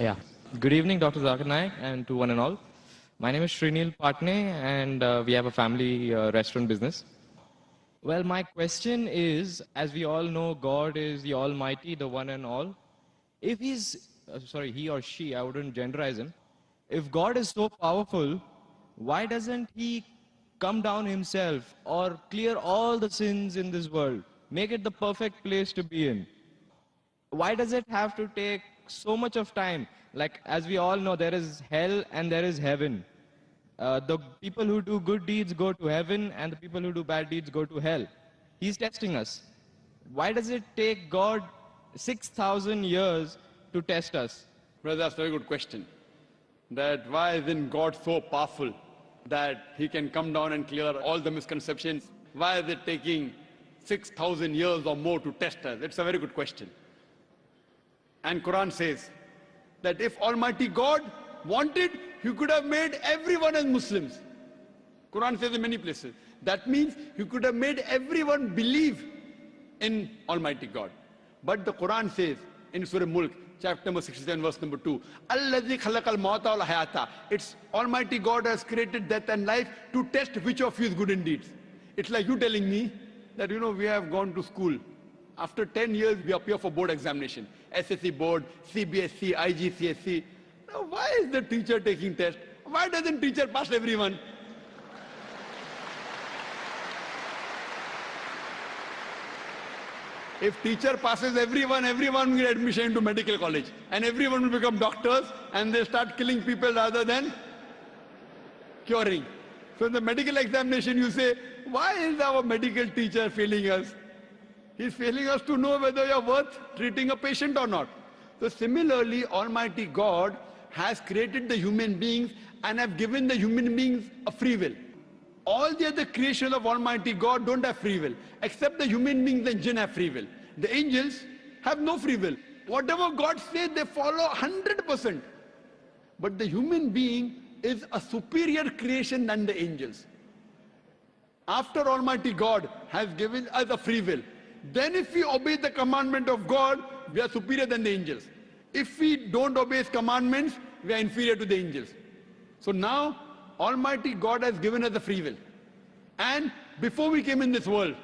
Yeah. Good evening, Dr. Zakir Naik, and to one and all. My name is Srinil Patne, and we have a family restaurant business. Well, my question is, as we all know, God is the Almighty, the one and all. If he or she, I wouldn't genderize him. If God is so powerful, why doesn't he come down himself or clear all the sins in this world? Make it the perfect place to be in. Why does it have to take so much of time? Like, as we all know, there is hell and there is heaven. The people who do good deeds go to heaven, and the people who do bad deeds go to hell. He's testing us. Why does it take God 6,000 years to test us? Brother, that's a very good question. That why isn't God so powerful that he can come down and clear all the misconceptions? Why is it taking 6,000 years or more to test us? It's a very good question. And Quran says that if Almighty God wanted, he could have made everyone as Muslims. Quran says in many places. That means he could have made everyone believe in Almighty God. But the Quran says in Surah Mulk, chapter number 67, verse number 2, Allazi khalaqal mauta wal hayata. It's Almighty God has created death and life to test which of you is good in deeds. It's like you telling me that, we have gone to school. After 10 years, we appear for board examination. SSC board, CBSC, IGCSE. Now, why is the teacher taking test? Why doesn't teacher pass everyone? If teacher passes everyone, everyone will get admission into medical college. And everyone will become doctors and they start killing people rather than curing. So in the medical examination, you say, why is our medical teacher failing us? He's failing us to know whether you're worth treating a patient or not. So similarly, Almighty God has created the human beings and have given the human beings a free will. All the other creations of Almighty God don't have free will, except the human beings and jinn have free will. The angels have no free will. Whatever God says, they follow 100%. But the human being is a superior creation than the angels. After Almighty God has given us a free will, then if we obey the commandment of God, we are superior than the angels. If we don't obey His commandments, we are inferior to the angels. So now, Almighty God has given us the free will. And before we came in this world,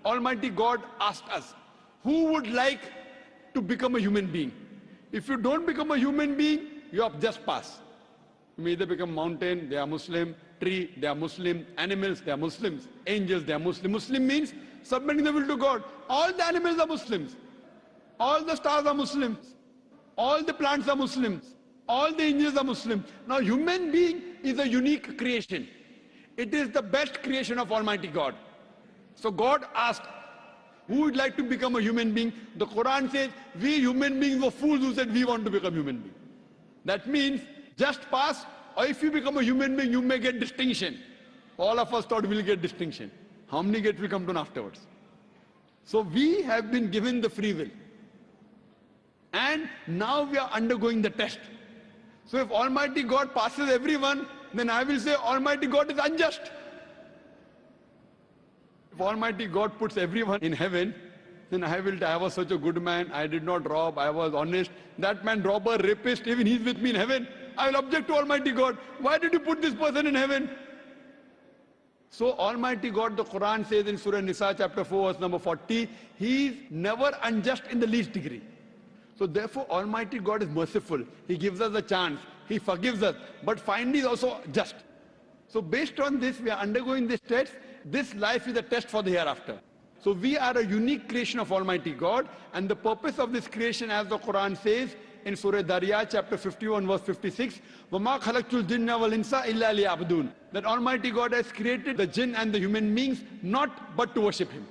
Almighty God asked us, who would like to become a human being? If you don't become a human being, you have just passed. You may either become mountain, they are Muslim, tree, they are Muslim, animals, they are Muslims, angels, they are Muslim. Muslim means submitting the will to God. All the animals are Muslims. All the stars are Muslims. All the plants are Muslims. All the angels are Muslim. Now, human being is a unique creation. It is the best creation of Almighty God. So God asked, who would like to become a human being? The Quran says, we human beings were fools who said we want to become human beings. That means just pass, or if you become a human being, you may get distinction. All of us thought we'll get distinction. How many get will come to afterwards? So we have been given the free will. And now we are undergoing the test. So if Almighty God passes everyone, then I will say Almighty God is unjust. If Almighty God puts everyone in heaven, then I was such a good man, I did not rob, I was honest. That man, robber, rapist, even he's with me in heaven. I will object to Almighty God. Why did you put this person in heaven? So Almighty God, the Quran says in Surah Nisa chapter 4 verse number 40, He is never unjust in the least degree. So therefore Almighty God is merciful. He gives us a chance. He forgives us. But finally is also just. So based on this, we are undergoing this test. This life is a test for the hereafter. So we are a unique creation of Almighty God. And the purpose of this creation, as the Quran says in Surah Dariyat chapter 51 verse 56, وَمَا خَلَقْتُ الْجِنَّ وَالْإِنسَ إِلَّا لِيَعْبُدُونَ. That Almighty God has created the jinn and the human beings not but to worship Him.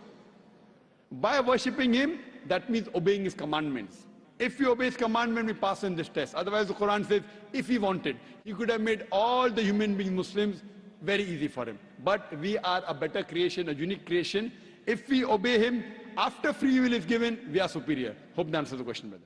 By worshipping Him, that means obeying His commandments. If we obey His commandment, we pass in this test. Otherwise, the Quran says, if He wanted, He could have made all the human beings Muslims very easy for Him. But we are a better creation, a unique creation. If we obey Him, after free will is given, we are superior. Hope that answers the question, brother.